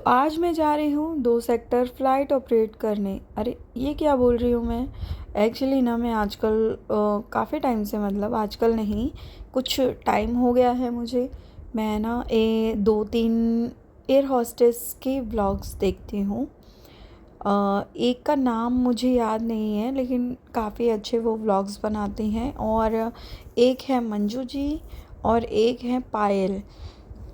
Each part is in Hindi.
तो आज मैं जा रही हूँ 2 सेक्टर फ़्लाइट ऑपरेट करने। अरे ये क्या बोल रही हूँ मैं। एक्चुअली ना मैं आजकल काफ़ी टाइम से, मतलब आजकल नहीं, कुछ टाइम हो गया है मुझे। मैं ना 2-3 एयर होस्टेस के व्लॉग्स देखती हूँ। एक का नाम मुझे याद नहीं है, लेकिन काफ़ी अच्छे वो व्लॉग्स बनाते हैं। और एक है मंजू जी और एक है पायल।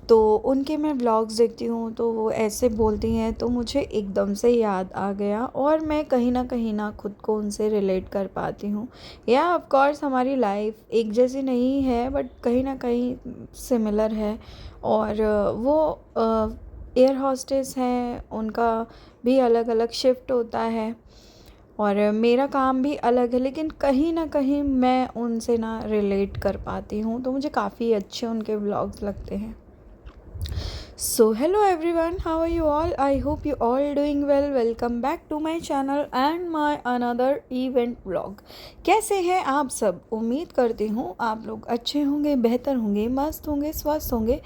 तो उनके मैं व्लॉग्स देखती हूँ तो वो ऐसे बोलती हैं तो मुझे एकदम से याद आ गया, और मैं कहीं ना खुद को उनसे रिलेट कर पाती हूँ। या ऑफ कोर्स हमारी लाइफ एक जैसी नहीं है, बट कहीं ना कहीं सिमिलर है। और वो एयर हॉस्टेस हैं, उनका भी अलग अलग शिफ्ट होता है और मेरा काम भी अलग है, लेकिन कहीं ना कहीं मैं उनसे ना रिलेट कर पाती हूँ, तो मुझे काफ़ी अच्छे उनके व्लॉग्स लगते हैं। So hello everyone, how are you all? I hope you all doing well. Welcome back to my channel and my another event vlog. कैसे हैं आप सब? उम्मीद करती हूँ आप लोग अच्छे होंगे, बेहतर होंगे, मस्त होंगे, स्वस्थ होंगे,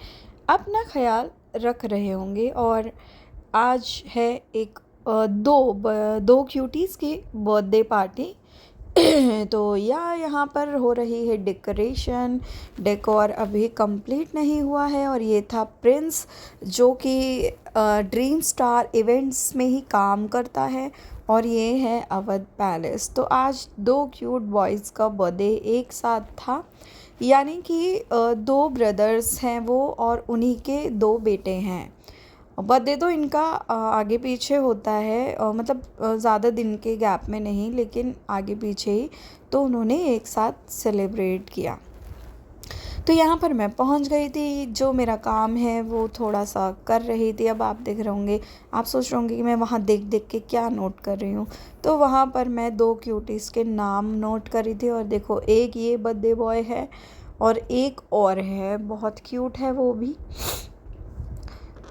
अपना ख्याल रख रहे होंगे। और आज है एक दो क्यूटीज़ की बर्थडे पार्टी। तो यहाँ पर हो रही है डेकोर अभी कंप्लीट नहीं हुआ है। और ये था प्रिंस, जो कि ड्रीम स्टार इवेंट्स में ही काम करता है, और ये है अवध पैलेस। तो आज 2 क्यूट बॉयज़ का बर्थडे एक साथ था, यानी कि 2 ब्रदर्स हैं वो, और उन्हीं के 2 बेटे हैं। बर्थडे तो इनका आगे पीछे होता है, मतलब ज़्यादा दिन के गैप में नहीं, लेकिन आगे पीछे ही, तो उन्होंने एक साथ सेलिब्रेट किया। तो यहाँ पर मैं पहुँच गई थी, जो मेरा काम है वो थोड़ा सा कर रही थी। अब आप देख रहे होंगे, आप सोच रहे होंगे कि मैं वहाँ देख देख के क्या नोट कर रही हूँ। तो वहाँ पर मैं 2 क्यूटीज़ के नाम नोट कर रही थी, और देखो एक ये बर्थडे बॉय है और एक और है, बहुत क्यूट है वो भी।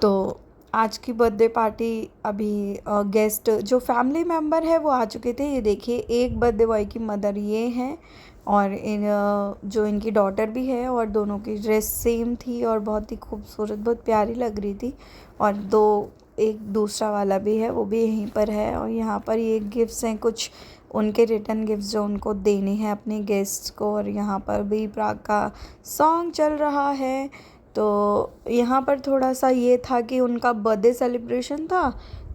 तो आज की बर्थडे पार्टी अभी गेस्ट जो फैमिली मेम्बर है वो आ चुके थे। ये देखिए, एक बर्थडे बॉय की मदर ये हैं, और जो इनकी डॉटर भी है, और दोनों की ड्रेस सेम थी और बहुत ही खूबसूरत, बहुत प्यारी लग रही थी। और एक दूसरा वाला भी है, वो भी यहीं पर है। और यहाँ पर ये गिफ्ट्स हैं, कुछ उनके रिटर्न गिफ्ट्स जो उनको देने हैं अपने गेस्ट को। और यहाँ पर भी प्राग का सॉन्ग चल रहा है। तो यहाँ पर थोड़ा सा ये था कि उनका बर्थडे सेलिब्रेशन था,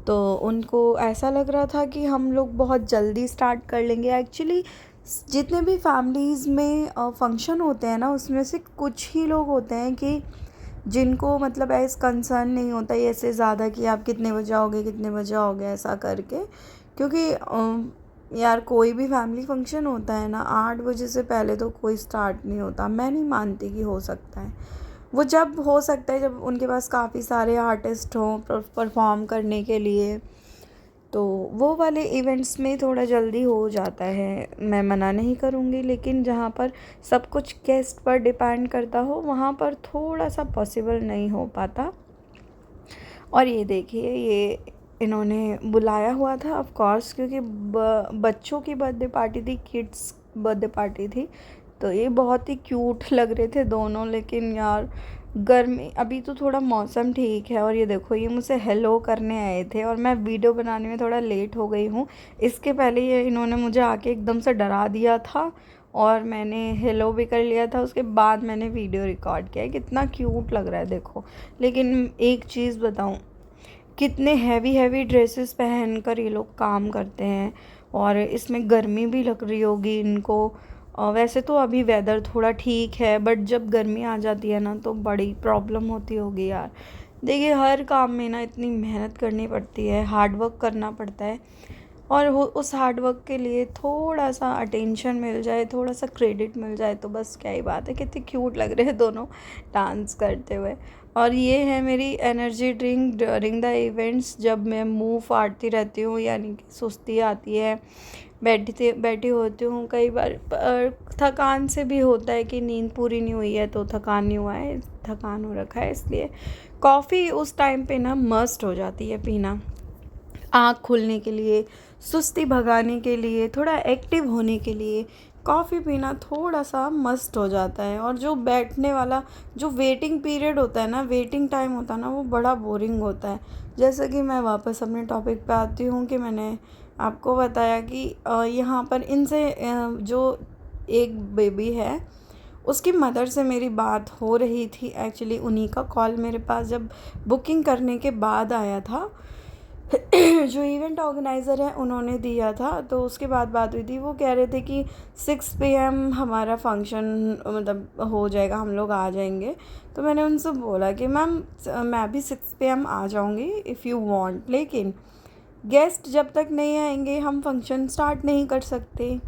तो उनको ऐसा लग रहा था कि हम लोग बहुत जल्दी स्टार्ट कर लेंगे। एक्चुअली जितने भी फैमिलीज़ में फंक्शन होते हैं ना, उसमें से कुछ ही लोग होते हैं कि जिनको मतलब ऐसा कंसर्न नहीं होता है ऐसे ज़्यादा कि आप कितने बजे आओगे ऐसा करके। क्योंकि यार कोई भी फैमिली फंक्शन होता है ना, 8 बजे से पहले तो कोई स्टार्ट नहीं होता। मैं नहीं मानती कि हो सकता है, वो जब हो सकता है जब उनके पास काफ़ी सारे आर्टिस्ट हों परफॉर्म करने के लिए, तो वो वाले इवेंट्स में थोड़ा जल्दी हो जाता है, मैं मना नहीं करूँगी। लेकिन जहाँ पर सब कुछ गेस्ट पर डिपेंड करता हो, वहाँ पर थोड़ा सा पॉसिबल नहीं हो पाता। और ये देखिए, ये इन्होंने बुलाया हुआ था ऑफ कोर्स, क्योंकि बच्चों की बर्थडे पार्टी थी, किड्स बर्थडे पार्टी थी। तो ये बहुत ही क्यूट लग रहे थे दोनों। लेकिन यार गर्मी, अभी तो थोड़ा मौसम ठीक है। और ये देखो, ये मुझसे हेलो करने आए थे, और मैं वीडियो बनाने में थोड़ा लेट हो गई हूँ। इसके पहले ये इन्होंने मुझे आके एकदम से डरा दिया था, और मैंने हेलो भी कर लिया था। उसके बाद मैंने वीडियो रिकॉर्ड किया है। कितना क्यूट लग रहा है देखो। लेकिन एक चीज़ बताऊँ, कितने हैवी हैवी ड्रेसेस पहनकर ये लोग काम करते हैं, और इसमें गर्मी भी लग रही होगी इनको। वैसे तो अभी वेदर थोड़ा ठीक है, बट जब गर्मी आ जाती है ना तो बड़ी प्रॉब्लम होती होगी यार। देखिए, हर काम में ना इतनी मेहनत करनी पड़ती है, हार्ड वर्क करना पड़ता है, और उस हार्ड वर्क के लिए थोड़ा सा अटेंशन मिल जाए, थोड़ा सा क्रेडिट मिल जाए, तो बस क्या ही बात है। कितने क्यूट लग रहे हैं दोनों डांस करते हुए। और ये है मेरी energy drink during the events, जब मैं मुंह फाड़ती रहती हूँ, यानी कि सुस्ती आती है, बैठी होती हूँ। कई बार थकान से भी होता है कि नींद पूरी नहीं हुई है, तो थकान नहीं हुआ है, थकान हो रखा है, इसलिए कॉफ़ी उस टाइम पे ना मस्ट हो जाती है पीना, आँख खुलने के लिए, सुस्ती भगाने के लिए, थोड़ा एक्टिव होने के लिए। कॉफ़ी पीना थोड़ा सा मस्ट हो जाता है। और जो बैठने वाला जो वेटिंग पीरियड होता है ना, वेटिंग टाइम होता है ना, वो बड़ा बोरिंग होता है। जैसे कि मैं वापस अपने टॉपिक पे आती हूँ कि मैंने आपको बताया कि यहाँ पर इनसे जो एक बेबी है उसकी मदर से मेरी बात हो रही थी। एक्चुअली उन्हीं का कॉल मेरे पास जब बुकिंग करने के बाद आया था। जो इवेंट ऑर्गेनाइज़र है उन्होंने दिया था, तो उसके बाद बात हुई थी। वो कह रहे थे कि 6 PM हमारा फंक्शन मतलब हो जाएगा, हम लोग आ जाएंगे। तो मैंने उनसे बोला कि मैम मैं भी 6 PM आ जाऊंगी इफ़ यू वांट, लेकिन गेस्ट जब तक नहीं आएंगे हम फंक्शन स्टार्ट नहीं कर सकते।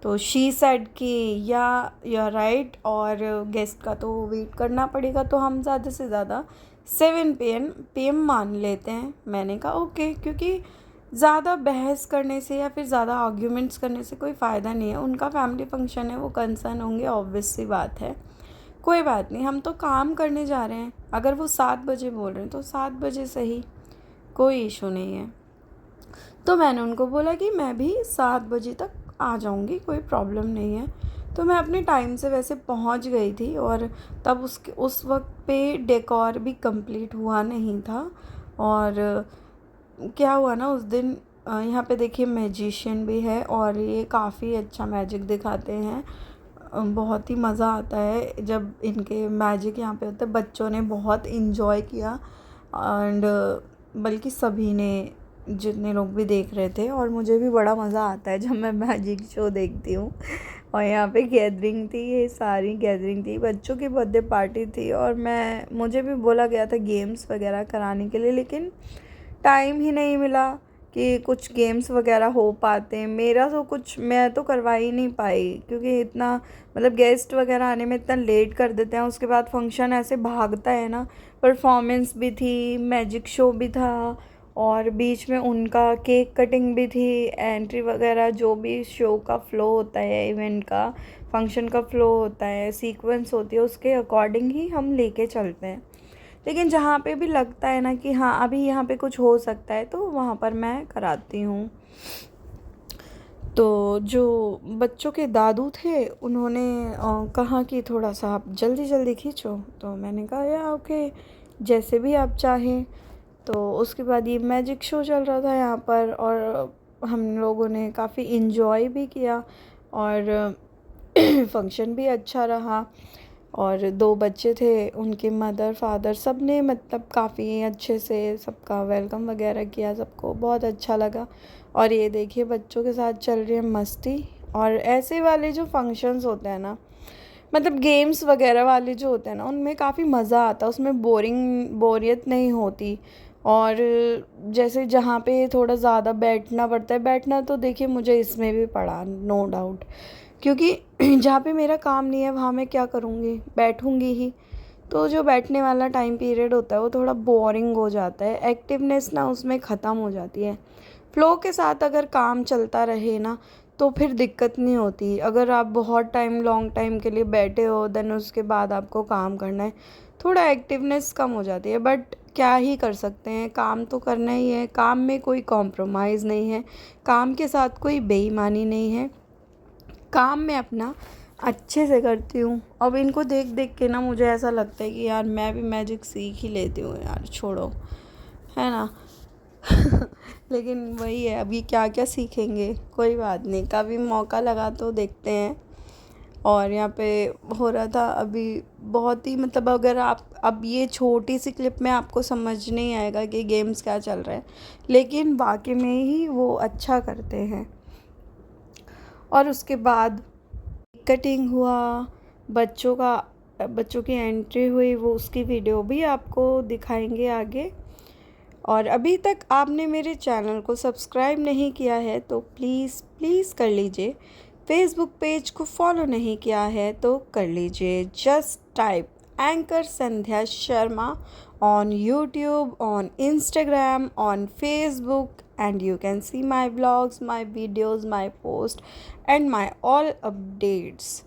तो शी सेड कि या यू राइट, और गेस्ट का तो वेट करना पड़ेगा, तो हम ज़्यादा से ज़्यादा 7 PM मान लेते हैं। मैंने कहा ओके, क्योंकि ज़्यादा बहस करने से या फिर ज़्यादा आर्ग्यूमेंट्स करने से कोई फ़ायदा नहीं है। उनका फैमिली फंक्शन है, वो कंसर्न होंगे, ऑब्वियस सी बात है। कोई बात नहीं, हम तो काम करने जा रहे हैं। अगर वो 7 बजे बोल रहे हैं तो 7 बजे सही, कोई इशू नहीं है। तो मैंने उनको बोला कि मैं भी 7 बजे तक आ जाऊंगी, कोई प्रॉब्लम नहीं है। तो मैं अपने टाइम से वैसे पहुंच गई थी, और तब उस वक्त पे डेकोर भी कंप्लीट हुआ नहीं था। और क्या हुआ ना उस दिन, यहाँ पे देखिए मैजिशियन भी है और ये काफ़ी अच्छा मैजिक दिखाते हैं। बहुत ही मज़ा आता है जब इनके मैजिक यहाँ पे होते हैं। बच्चों ने बहुत इन्जॉय किया, एंड बल्कि सभी ने, जितने लोग भी देख रहे थे। और मुझे भी बड़ा मज़ा आता है जब मैं मैजिक शो देखती हूँ। और यहाँ पे गैदरिंग थी, ये सारी गैदरिंग थी, बच्चों की बर्थडे पार्टी थी। और मुझे भी बोला गया था गेम्स वगैरह कराने के लिए, लेकिन टाइम ही नहीं मिला कि कुछ गेम्स वगैरह हो पाते। मेरा तो कुछ मैं तो करवा ही नहीं पाई, क्योंकि इतना मतलब गेस्ट वगैरह आने में इतना लेट कर देते हैं। उसके बाद फंक्शन ऐसे भागता है ना। परफॉर्मेंस भी थी, मैजिक शो भी था, और बीच में उनका केक कटिंग भी थी, एंट्री वगैरह, जो भी शो का फ़्लो होता है, इवेंट का, फंक्शन का फ़्लो होता है, सीक्वेंस होती है, उसके अकॉर्डिंग ही हम लेके चलते हैं। लेकिन जहाँ पे भी लगता है ना कि हाँ अभी यहाँ पे कुछ हो सकता है, तो वहाँ पर मैं कराती हूँ। तो जो बच्चों के दादू थे उन्होंने कहा कि थोड़ा सा आप जल्दी जल्दी खींचो। तो मैंने कहा या ओके, जैसे भी आप चाहें। तो उसके बाद ये मैजिक शो चल रहा था यहाँ पर, और हम लोगों ने काफ़ी इन्जॉय भी किया, और फंक्शन भी अच्छा रहा। और 2 बच्चे थे, उनके मदर फादर सब ने मतलब काफ़ी अच्छे से सबका वेलकम वगैरह किया, सबको बहुत अच्छा लगा। और ये देखिए बच्चों के साथ चल रही है मस्ती। और ऐसे वाले जो फंक्शंस होते हैं ना, मतलब गेम्स वगैरह वाले जो होते हैं ना, उनमें काफ़ी मज़ा आता है, उसमें बोरियत नहीं होती। और जैसे जहाँ पे थोड़ा ज़्यादा बैठना पड़ता है, बैठना तो देखिए मुझे इसमें भी पड़ा, नो डाउट, क्योंकि जहाँ पे मेरा काम नहीं है वहाँ मैं क्या करूँगी, बैठूँगी ही। तो जो बैठने वाला टाइम पीरियड होता है वो थोड़ा बोरिंग हो जाता है, एक्टिवनेस ना उसमें ख़त्म हो जाती है। फ़्लो के साथ अगर काम चलता रहे ना तो फिर दिक्कत नहीं होती। अगर आप बहुत टाइम लॉन्ग टाइम के लिए बैठे हो, देन उसके बाद आपको काम करना है, थोड़ा एक्टिवनेस कम हो जाती है। बट क्या ही कर सकते हैं, काम तो करना ही है। काम में कोई कॉम्प्रोमाइज़ नहीं है, काम के साथ कोई बेईमानी नहीं है। काम मैं अपना अच्छे से करती हूँ। अब इनको देख देख के ना मुझे ऐसा लगता है कि यार मैं भी मैजिक सीख ही लेती हूँ यार, छोड़ो, है ना। लेकिन वही है, अभी क्या क्या सीखेंगे, कोई बात नहीं, कभी मौका लगा तो देखते हैं। और यहाँ पे हो रहा था अभी बहुत ही मतलब, अगर आप अब ये छोटी सी क्लिप में आपको समझ नहीं आएगा कि गेम्स क्या चल रहा है, लेकिन वाकई में ही वो अच्छा करते हैं। और उसके बाद कटिंग हुआ, बच्चों की एंट्री हुई, वो उसकी वीडियो भी आपको दिखाएंगे आगे। और अभी तक आपने मेरे चैनल को सब्सक्राइब नहीं किया है तो प्लीज़ प्लीज़ कर लीजिए। फेसबुक पेज को फॉलो नहीं किया है तो कर लीजिए। Just type anchor Sandhya Sharma on YouTube, on Instagram, on Facebook, and you can see my vlogs, my videos, my posts and my all updates.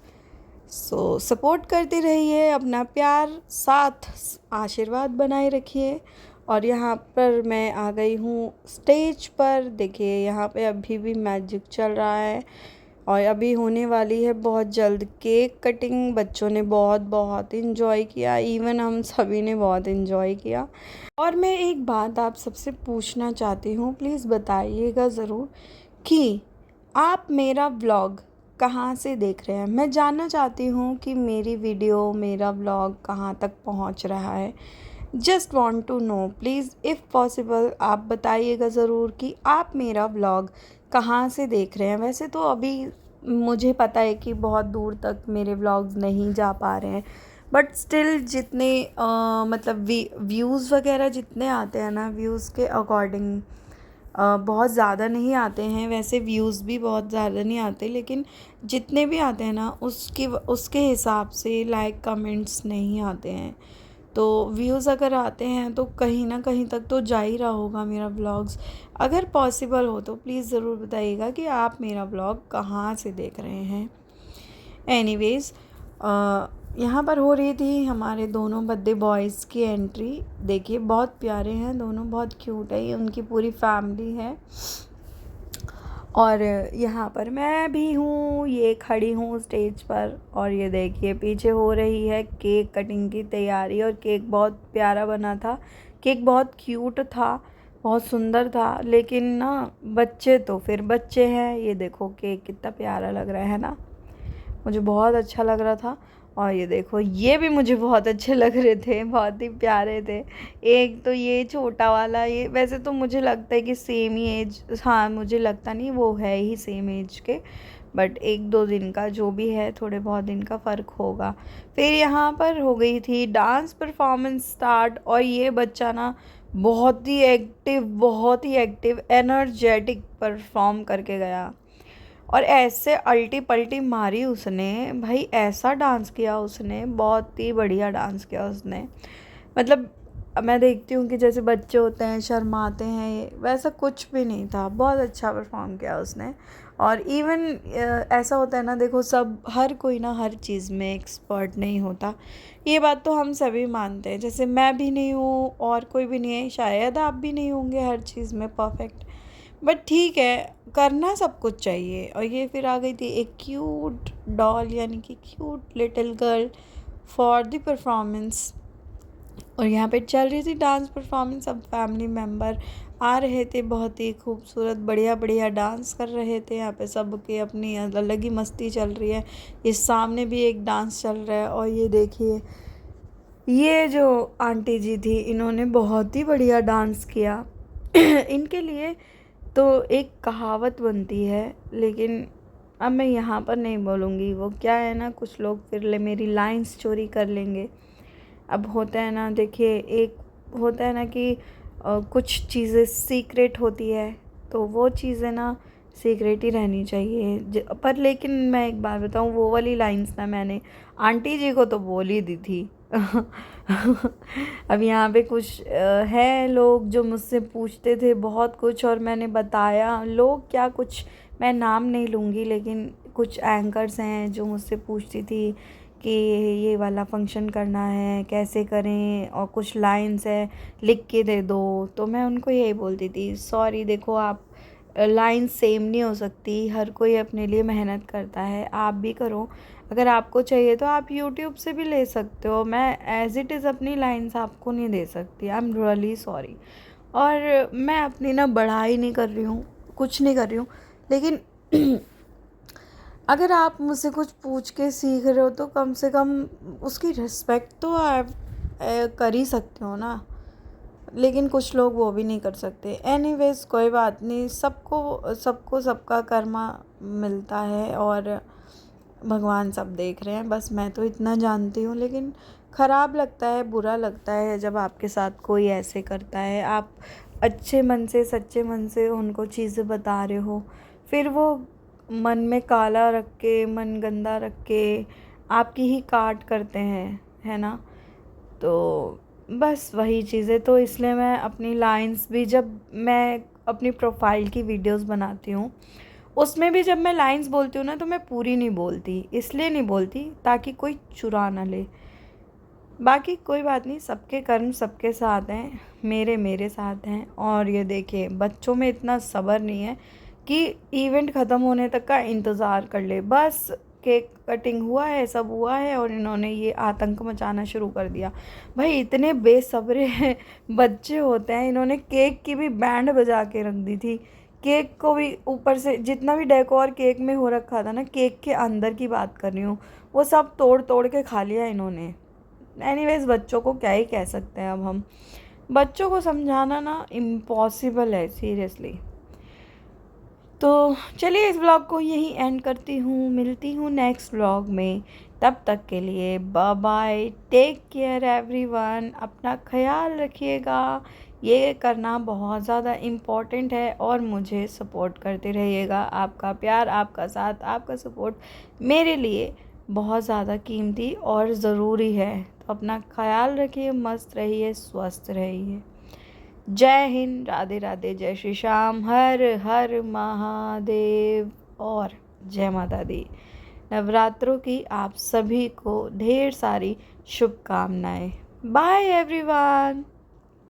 So support करते रहिए, अपना प्यार साथ आशीर्वाद बनाए रखिए। और यहाँ पर मैं आ गई हूँ स्टेज पर, देखिए यहाँ पे अभी भी मैजिक चल रहा है। और अभी होने वाली है बहुत जल्द केक कटिंग। बच्चों ने बहुत बहुत इन्जॉय किया, इवन हम सभी ने बहुत इन्जॉय किया। और मैं एक बात आप सबसे पूछना चाहती हूँ, प्लीज़ बताइएगा ज़रूर कि आप मेरा व्लॉग कहाँ से देख रहे हैं। मैं जानना चाहती हूँ कि मेरी वीडियो, मेरा व्लॉग कहाँ तक पहुँच रहा है। Just want to know, please if possible आप बताइएगा ज़रूर कि आप मेरा व्लॉग कहाँ से देख रहे हैं। वैसे तो अभी मुझे पता है कि बहुत दूर तक मेरे व्लॉग्स नहीं जा पा रहे हैं, बट स्टिल जितने मतलब व्यूज़ वगैरह जितने आते हैं ना, व्यूज़ के अकॉर्डिंग बहुत ज़्यादा नहीं आते हैं। वैसे व्यूज़ भी बहुत ज़्यादा नहीं आते, लेकिन जितने भी आते हैं ना उसके हिसाब से लाइक कमेंट्स नहीं आते हैं। तो व्यूज़ अगर आते हैं तो कहीं ना कहीं तक तो जा ही रहा होगा मेरा व्लॉग्स। अगर पॉसिबल हो तो प्लीज़ ज़रूर बताइएगा कि आप मेरा व्लॉग कहाँ से देख रहे हैं। एनीवेज़, यहाँ पर हो रही थी हमारे दोनों बर्थडे बॉयज़ की एंट्री। देखिए बहुत प्यारे हैं दोनों, बहुत क्यूट है, ये उनकी पूरी फैमिली है। और यहाँ पर मैं भी हूँ, ये खड़ी हूँ स्टेज पर, और ये देखिए पीछे हो रही है केक कटिंग की तैयारी। और केक बहुत प्यारा बना था, केक बहुत क्यूट था, बहुत सुंदर था। लेकिन ना बच्चे तो फिर बच्चे हैं। ये देखो केक कितना प्यारा लग रहा है ना, मुझे बहुत अच्छा लग रहा था। और ये देखो ये भी मुझे बहुत अच्छे लग रहे थे, बहुत ही प्यारे थे। एक तो ये छोटा वाला, ये वैसे तो मुझे लगता है कि सेम ही एज, हाँ मुझे लगता नहीं, वो है ही सेम एज के, बट 1-2 दिन का जो भी है, थोड़े बहुत दिन का फ़र्क होगा। फिर यहाँ पर हो गई थी डांस परफॉर्मेंस स्टार्ट। और ये बच्चा ना बहुत ही एक्टिव एनर्जेटिक परफॉर्म करके गया। और ऐसे अल्टी पल्टी मारी उसने, भाई ऐसा डांस किया उसने, बहुत ही बढ़िया डांस किया उसने। मतलब मैं देखती हूँ कि जैसे बच्चे होते हैं शर्माते हैं, वैसा कुछ भी नहीं था, बहुत अच्छा परफॉर्म किया उसने। और इवन ऐसा होता है ना, देखो सब हर कोई ना हर चीज़ में एक्सपर्ट नहीं होता, ये बात तो हम सभी मानते हैं। जैसे मैं भी नहीं हूँ और कोई भी नहीं है, शायद आप भी नहीं होंगे हर चीज़ में परफेक्ट, बट ठीक है, करना सब कुछ चाहिए। और ये फिर आ गई थी एक क्यूट डॉल, यानी कि cute little girl for the performance. और यहाँ पे चल रही थी डांस परफॉर्मेंस। सब फैमिली मेम्बर आ रहे थे, बहुत ही खूबसूरत बढ़िया बढ़िया डांस कर रहे थे। यहाँ पे सबके अपनी अलग ही मस्ती चल रही है। इस सामने भी एक डांस चल रहा है। और ये देखिए ये जो आंटी जी थी, इन्होंने बहुत ही बढ़िया डांस किया। इनके लिए तो एक कहावत बनती है, लेकिन अब मैं यहाँ पर नहीं बोलूँगी। वो क्या है ना, कुछ लोग फिर मेरी लाइंस चोरी कर लेंगे। अब होता है ना, देखिए एक होता है ना कि कुछ चीज़ें सीक्रेट होती है, तो वो चीज़ें ना सीक्रेट ही रहनी चाहिए। पर लेकिन मैं एक बात बताऊँ, वो वाली लाइंस ना मैंने आंटी जी को तो बोल ही दी थी। अब यहाँ पे कुछ है लोग जो मुझसे पूछते थे बहुत कुछ, और मैंने बताया। लोग क्या, कुछ मैं नाम नहीं लूँगी, लेकिन कुछ एंकर्स हैं जो मुझसे पूछती थी कि ये वाला फंक्शन करना है, कैसे करें, और कुछ लाइंस है लिख के दे दो। तो मैं उनको यही बोलती थी, सॉरी देखो आप, लाइन सेम नहीं हो सकती, हर कोई अपने लिए मेहनत करता है, आप भी करो। अगर आपको चाहिए तो आप यूट्यूब से भी ले सकते हो, मैं एज़ इट इज़ अपनी लाइंस आपको नहीं दे सकती, आई एम रियली सॉरी। और मैं अपनी ना बढ़ाई नहीं कर रही हूँ, कुछ नहीं कर रही हूँ, लेकिन अगर आप मुझसे कुछ पूछ के सीख रहे हो तो कम से कम उसकी रिस्पेक्ट तो आप कर ही सकते हो ना। लेकिन कुछ लोग वो भी नहीं कर सकते। एनीवेज कोई बात नहीं, सबको सबको सबका कर्मा मिलता है, और भगवान सब देख रहे हैं। बस मैं तो इतना जानती हूँ। लेकिन ख़राब लगता है, बुरा लगता है जब आपके साथ कोई ऐसे करता है। आप अच्छे मन से, सच्चे मन से उनको चीज़ें बता रहे हो, फिर वो मन में काला रख के, मन गंदा रख के आपकी ही काट करते हैं, है ना। तो बस वही चीज़ें, तो इसलिए मैं अपनी लाइंस भी, जब मैं अपनी प्रोफाइल की वीडियोस बनाती हूँ उसमें भी जब मैं लाइंस बोलती हूँ ना, तो मैं पूरी नहीं बोलती। इसलिए नहीं बोलती ताकि कोई चुरा ना ले। बाकी कोई बात नहीं, सबके कर्म सबके साथ हैं, मेरे साथ हैं। और ये देखिए बच्चों में इतना सब्र नहीं है कि इवेंट ख़त्म होने तक का इंतज़ार कर ले। बस केक कटिंग हुआ है, सब हुआ है और इन्होंने ये आतंक मचाना शुरू कर दिया। भाई इतने बेसब्रे बच्चे होते हैं, इन्होंने केक की भी बैंड बजा के रख दी थी। केक को भी ऊपर से जितना भी डेकोर केक में हो रखा था ना, केक के अंदर की बात कर रही हूँ, वो सब तोड़ तोड़ के खा लिया इन्होंने। एनीवेज बच्चों को क्या ही कह सकते हैं अब हम। बच्चों को समझाना ना इम्पॉसिबल है सीरियसली। तो चलिए इस व्लॉग को यहीं एंड करती हूँ, मिलती हूँ नेक्स्ट व्लॉग में। तब तक के लिए bye bye, take care everyone, अपना ख्याल रखिएगा। ये करना बहुत ज़्यादा इम्पॉर्टेंट है और मुझे सपोर्ट करते रहिएगा। आपका प्यार, आपका साथ, आपका सपोर्ट मेरे लिए बहुत ज़्यादा कीमती और ज़रूरी है। तो अपना ख्याल रखिए, मस्त रहिए, स्वस्थ रहिए। जय हिंद, राधे राधे, जय श्री श्याम, हर हर महादेव और जय माता दी। नवरात्रों की आप सभी को ढेर सारी शुभकामनाएं। Bye everyone.